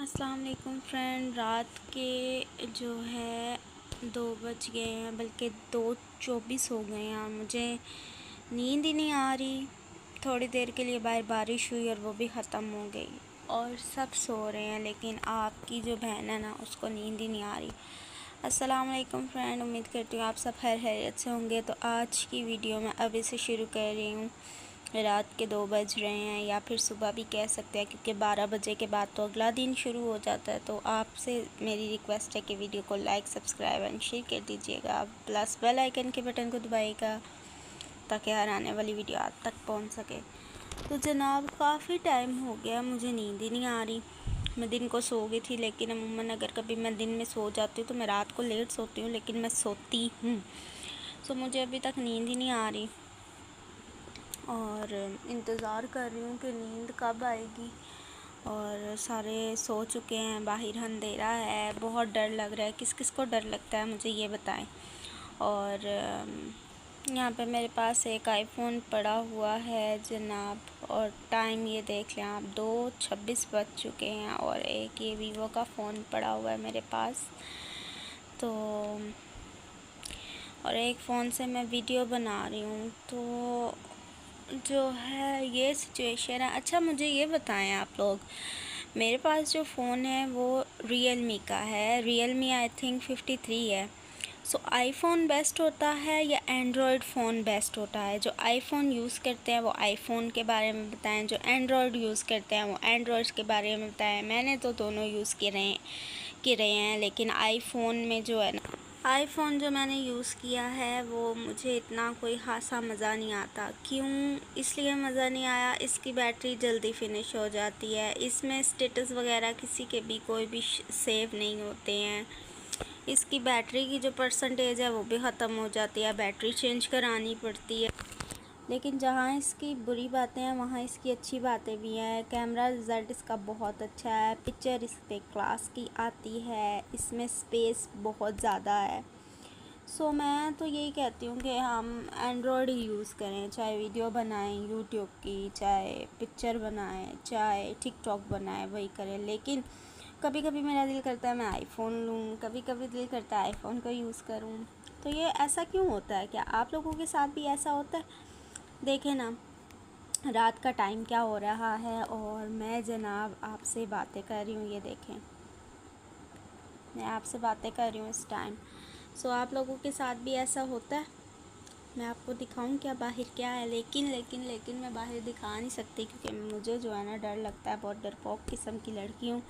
अस्सलाम वालेकुम फ्रेंड। रात के जो है 2 बज गए हैं, बल्कि 2:24 हो गए हैं और मुझे नींद ही नहीं आ रही। थोड़ी देर के लिए बाहर बारिश हुई और वो भी ख़त्म हो गई और सब सो रहे हैं, लेकिन आपकी जो बहन है ना, उसको नींद ही नहीं आ रही। अस्सलाम वालेकुम फ्रेंड, उम्मीद करती हूँ आप सब खैरियत से होंगे। तो आज की वीडियो मैं अभी से शुरू कर रही हूँ। रात के 2 बज रहे हैं, या फिर सुबह भी कह सकते हैं, क्योंकि 12 बजे के बाद तो अगला दिन शुरू हो जाता है। तो आपसे मेरी रिक्वेस्ट है कि वीडियो को लाइक, सब्सक्राइब एंड शेयर कर दीजिएगा, प्लस बेल आइकन के बटन को दबाइएगा ताकि हर आने वाली वीडियो आप तक पहुंच सके। तो जनाब, काफ़ी टाइम हो गया, मुझे नींद ही नहीं आ रही। मैं दिन को सो गई थी, लेकिन अमूमन अगर कभी मैं दिन में सो जाती हूँ तो मैं रात को लेट सोती हूँ, लेकिन मैं सोती हूँ। सो मुझे अभी तक नींद ही नहीं आ रही और इंतज़ार कर रही हूँ कि नींद कब आएगी। और सारे सो चुके हैं, बाहर अंधेरा है, बहुत डर लग रहा है। किस किस को डर लगता है मुझे ये बताएं। और यहाँ पे मेरे पास एक आईफ़ोन पड़ा हुआ है जनाब, और टाइम ये देख लें आप, 2:26 बज चुके हैं। और एक ये वीवो का फ़ोन पड़ा हुआ है मेरे पास। तो और एक फ़ोन से मैं वीडियो बना रही हूँ। तो जो है ये सिचुएशन है। अच्छा, मुझे ये बताएं आप लोग, मेरे पास जो फ़ोन है वो रियलमी का है। रियलमी आई थिंक 53 है। सो आईफ़ोन बेस्ट होता है या एंड्रॉयड फ़ोन बेस्ट होता है? जो आईफ़ोन यूज़ करते हैं वो आईफ़ोन के बारे में बताएं, जो एंड्रॉयड यूज़ करते हैं वो एंड्रॉयड के बारे में बताएं। मैंने तो दोनों यूज़ कर रहे हैं, लेकिन आईफ़ोन में जो है ना, आईफ़ोन जो मैंने यूज़ किया है वो मुझे इतना कोई ख़ासा मज़ा नहीं आता। क्यों? इसलिए मज़ा नहीं आया, इसकी बैटरी जल्दी फिनिश हो जाती है। इसमें स्टेटस वगैरह किसी के भी कोई भी सेव नहीं होते हैं। इसकी बैटरी की जो परसेंटेज है वो भी ख़त्म हो जाती है, बैटरी चेंज करानी पड़ती है। लेकिन जहाँ इसकी बुरी बातें हैं वहाँ इसकी अच्छी बातें भी हैं। कैमरा रिज़ल्ट इसका बहुत अच्छा है, पिक्चर इस पर क्लास की आती है, इसमें स्पेस बहुत ज़्यादा है। सो मैं तो यही कहती हूँ कि हम एंड्रॉयड ही यूज़ करें, चाहे वीडियो बनाएं यूट्यूब की, चाहे पिक्चर बनाएं, चाहे टिकटॉक बनाएं, वही करें। लेकिन कभी कभी मेरा दिल करता है मैं आईफ़ोन लूँ, कभी कभी दिल करता है आईफ़ोन को यूज़ करूँ। तो ये ऐसा क्यों होता है? क्या आप लोगों के साथ भी ऐसा होता है? देखें ना, रात का टाइम क्या हो रहा है और मैं जनाब आपसे बातें कर रही हूँ। ये देखें, मैं आपसे बातें कर रही हूँ इस टाइम। सो आप लोगों के साथ भी ऐसा होता है? मैं आपको दिखाऊं क्या बाहर क्या है? लेकिन मैं बाहर दिखा नहीं सकती, क्योंकि मुझे जो है ना डर लगता है। बहुत डरपोक किस्म की लड़की हूँ।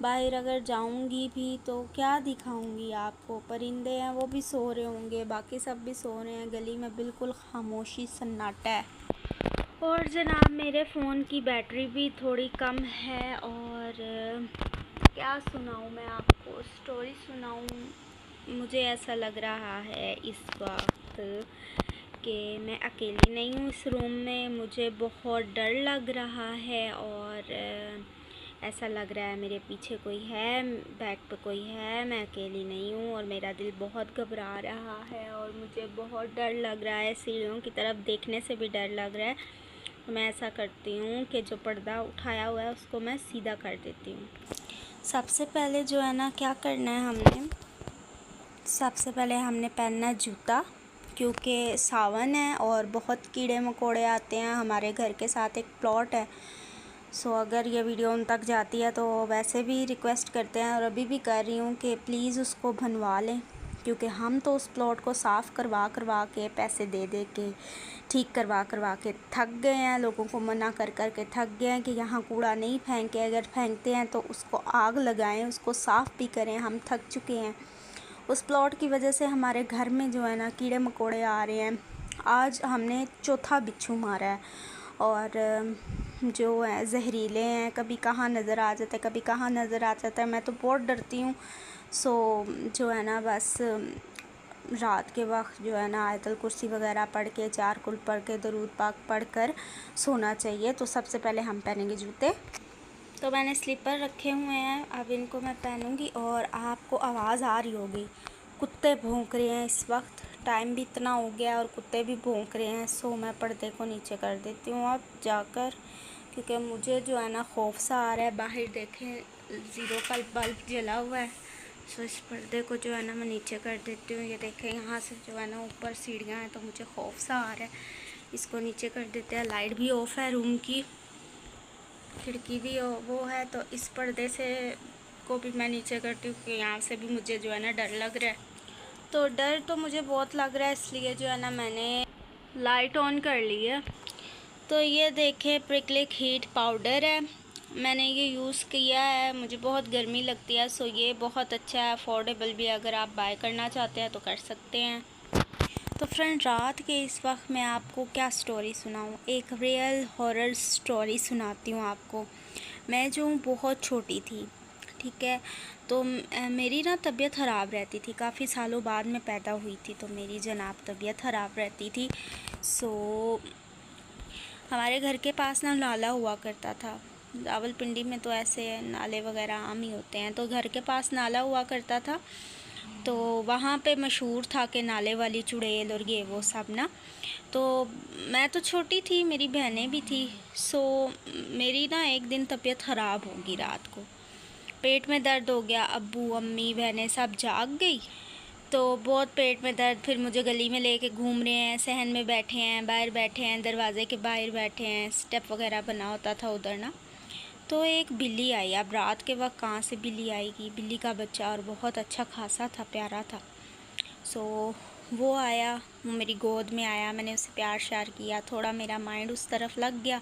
बाहर अगर जाऊंगी भी तो क्या दिखाऊंगी आपको? परिंदे हैं वो भी सो रहे होंगे, बाकी सब भी सो रहे हैं, गली में बिल्कुल खामोशी सन्नाटा है। और जनाब, मेरे फ़ोन की बैटरी भी थोड़ी कम है। और क्या सुनाऊं मैं आपको, स्टोरी सुनाऊं? मुझे ऐसा लग रहा है इस वक्त कि मैं अकेली नहीं हूँ इस रूम में। मुझे बहुत डर लग रहा है और ऐसा लग रहा है मेरे पीछे कोई है, बैक पे कोई है, मैं अकेली नहीं हूँ। और मेरा दिल बहुत घबरा रहा है और मुझे बहुत डर लग रहा है, सीढ़ियों की तरफ देखने से भी डर लग रहा है। तो मैं ऐसा करती हूँ कि जो पर्दा उठाया हुआ है उसको मैं सीधा कर देती हूँ। सबसे पहले जो है ना, क्या करना है हमने, सबसे पहले हमने पहनना है जूता, क्योंकि सावन है और बहुत कीड़े मकोड़े आते हैं। हमारे घर के साथ एक प्लॉट है। सो अगर ये वीडियो उन तक जाती है तो वैसे भी रिक्वेस्ट करते हैं, और अभी भी कर रही हूँ कि प्लीज़ उसको बनवा लें, क्योंकि हम तो उस प्लॉट को साफ़ करवा के, पैसे दे के, ठीक करवा के थक गए हैं। लोगों को मना कर के थक गए हैं कि यहाँ कूड़ा नहीं फेंके, अगर फेंकते हैं तो उसको आग लगाएं, उसको साफ़ भी करें। हम थक चुके हैं। उस प्लॉट की वजह से हमारे घर में जो है ना कीड़े मकोड़े आ रहे हैं। आज हमने चौथा बिच्छू मारा है और जो है जहरीले हैं, कभी कहाँ नज़र आ जाता है, कभी कहाँ नज़र आ जाता है। मैं तो बहुत डरती हूँ। सो जो है ना, बस रात के वक्त जो है ना आयतल कुर्सी वगैरह पढ़ के, 4 कुल पढ़ के, दरूद पाक पढ़ कर सोना चाहिए। तो सबसे पहले हम पहनेंगे जूते। तो मैंने स्लीपर रखे हुए हैं, अब इनको मैं पहनूंगी। और आपको आवाज़ आ रही होगी, कुत्ते भौंक रहे हैं इस वक्त। टाइम भी इतना हो गया और कुत्ते भी भौंक रहे हैं। सो मैं पर्दे को नीचे कर देती हूँ अब जाकर, क्योंकि मुझे जो है ना खौफ सा आ रहा है। बाहर देखें ज़ीरो का बल्ब जला हुआ है। सो इस पर्दे को जो है ना मैं नीचे कर देती हूँ। ये देखें यहाँ से जो है ना ऊपर सीढ़ियाँ हैं, तो मुझे खौफ सा आ रहा है। इसको नीचे कर देते हैं। लाइट भी ऑफ है रूम की, खिड़की भी वो है, तो इस पर्दे से को भी मैं नीचे करती हूँ क्योंकि यहाँ से भी मुझे जो है ना डर लग रहा है। तो डर तो मुझे बहुत लग रहा है, इसलिए जो है ना मैंने लाइट ऑन कर ली है। तो ये देखें प्रिक्लिक हीट पाउडर है, मैंने ये यूज़ किया है। मुझे बहुत गर्मी लगती है, सो ये बहुत अच्छा है, अफोर्डेबल भी। अगर आप बाय करना चाहते हैं तो कर सकते हैं। तो फ्रेंड, रात के इस वक्त मैं आपको क्या स्टोरी सुनाऊँ, एक रियल हॉरर स्टोरी सुनाती हूँ आपको। मैं जो हूँ बहुत छोटी थी, ठीक है, तो मेरी ना तबीयत ख़राब रहती थी। काफ़ी सालों बाद मैं पैदा हुई थी, तो मेरी जनाब तबीयत ख़राब रहती थी। सो हमारे घर के पास ना नाला हुआ करता था। रावलपिंडी में तो ऐसे नाले वगैरह आम ही होते हैं, तो घर के पास नाला हुआ करता था। तो वहाँ पे मशहूर था कि नाले वाली चुड़ैल और ये वो सब ना। तो मैं तो छोटी थी, मेरी बहनें भी थी। सो मेरी ना एक दिन तबीयत ख़राब होगी, रात को पेट में दर्द हो गया। अब्बू अम्मी बहनें सब जाग गई, तो बहुत पेट में दर्द। फिर मुझे गली में लेके घूम रहे हैं, सहन में बैठे हैं, बाहर बैठे हैं, दरवाजे के बाहर बैठे हैं, स्टेप वगैरह बना होता था उधर ना। तो एक बिल्ली आई। अब रात के वक्त कहाँ से बिल्ली आएगी, बिल्ली का बच्चा, और बहुत अच्छा खासा था, प्यारा था। सो वो आया, वो मेरी गोद में आया, मैंने उसे प्यार श्यार किया। थोड़ा मेरा माइंड उस तरफ लग गया,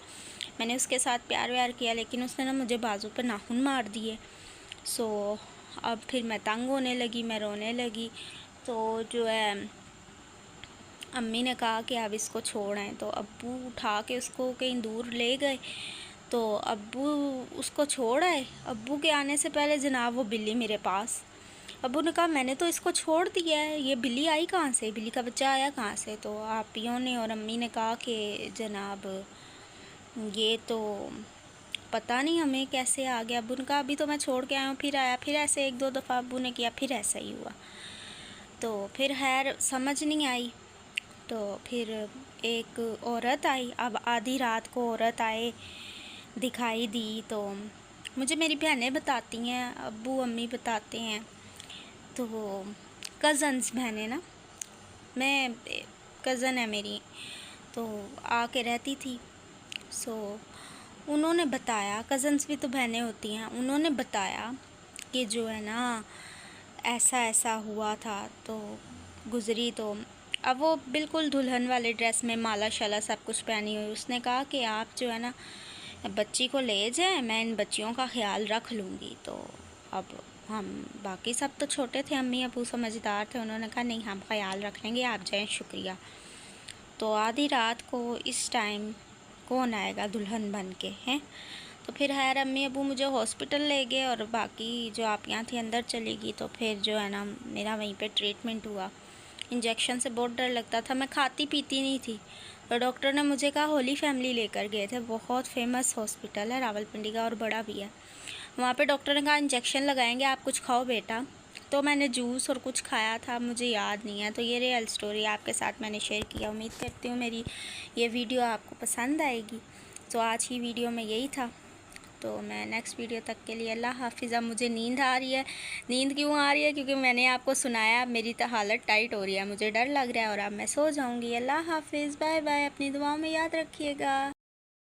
मैंने उसके साथ प्यार व्यार किया, लेकिन उसने ना मुझे बाजू पर नाखून मार दिए। सो अब फिर मैं तंग होने लगी, मैं रोने लगी। तो जो है अम्मी ने कहा कि अब इसको छोड़ आएँ, तो अब्बू उठा के उसको कहीं दूर ले गए। तो अब्बू उसको छोड़ आए। अब्बू के आने से पहले जनाब वो बिल्ली मेरे पास। अब्बू ने कहा मैंने तो इसको छोड़ दिया है, ये बिल्ली आई कहाँ से, बिल्ली का बच्चा आया कहाँ से। तो आपियों ने और अम्मी ने कहा कि जनाब ये तो पता नहीं हमें कैसे आ गया। अब्बू ने कहा अभी तो मैं छोड़ के आया हूँ, फिर आया। फिर ऐसे एक दो दफ़ा अब्बू ने किया, फिर ऐसा ही हुआ। तो फिर खैर समझ नहीं आई। तो फिर एक औरत आई। अब आधी रात को औरत आए, दिखाई दी। तो मुझे मेरी बहनें बताती हैं, अब्बू अम्मी बताते हैं। तो कज़न्स बहनें ना, मैं कज़न है मेरी, तो आके रहती थी। सो उन्होंने बताया, कज़न्स भी तो बहनें होती हैं, उन्होंने बताया कि जो है ना ऐसा ऐसा हुआ था। तो गुज़री, तो अब वो बिल्कुल दुल्हन वाले ड्रेस में, माला शाला सब कुछ पहनी हुई। उसने कहा कि आप जो है ना बच्ची को ले जाएं, मैं इन बच्चियों का ख्याल रख लूँगी। तो अब हम बाकी सब तो छोटे थे, अम्मी अबू समझदार थे, उन्होंने कहा नहीं हम ख्याल रख लेंगे, आप जाएं, शुक्रिया। तो आधी रात को इस टाइम कौन आएगा दुल्हन बन के, हैं। तो फिर खैर अम्मी अबू मुझे हॉस्पिटल ले गए और बाकी जो आपियाँ थी अंदर चली गई। तो फिर जो है ना मेरा वहीं पे ट्रीटमेंट हुआ। इंजेक्शन से बहुत डर लगता था, मैं खाती पीती नहीं थी। तो डॉक्टर ने मुझे कहा होली फैमिली लेकर गए थे, बहुत फेमस हॉस्पिटल है रावलपिंडी का और बड़ा भी है। वहाँ पे डॉक्टर ने कहा इंजेक्शन लगाएंगे, आप कुछ खाओ बेटा। तो मैंने जूस और कुछ खाया था, मुझे याद नहीं है। तो ये रियल स्टोरी आपके साथ मैंने शेयर किया। उम्मीद करती हूँ मेरी ये वीडियो आपको पसंद आएगी। तो आज की वीडियो में यही था। तो मैं नेक्स्ट वीडियो तक के लिए अल्लाह हाफिज़। अब मुझे नींद आ रही है। नींद क्यों आ रही है, क्योंकि मैंने आपको सुनाया, मेरी तो हालत टाइट हो रही है, मुझे डर लग रहा है और अब मैं सो जाऊँगी। अल्लाह हाफिज़, बाय बाय, अपनी दुआओं में याद रखिएगा।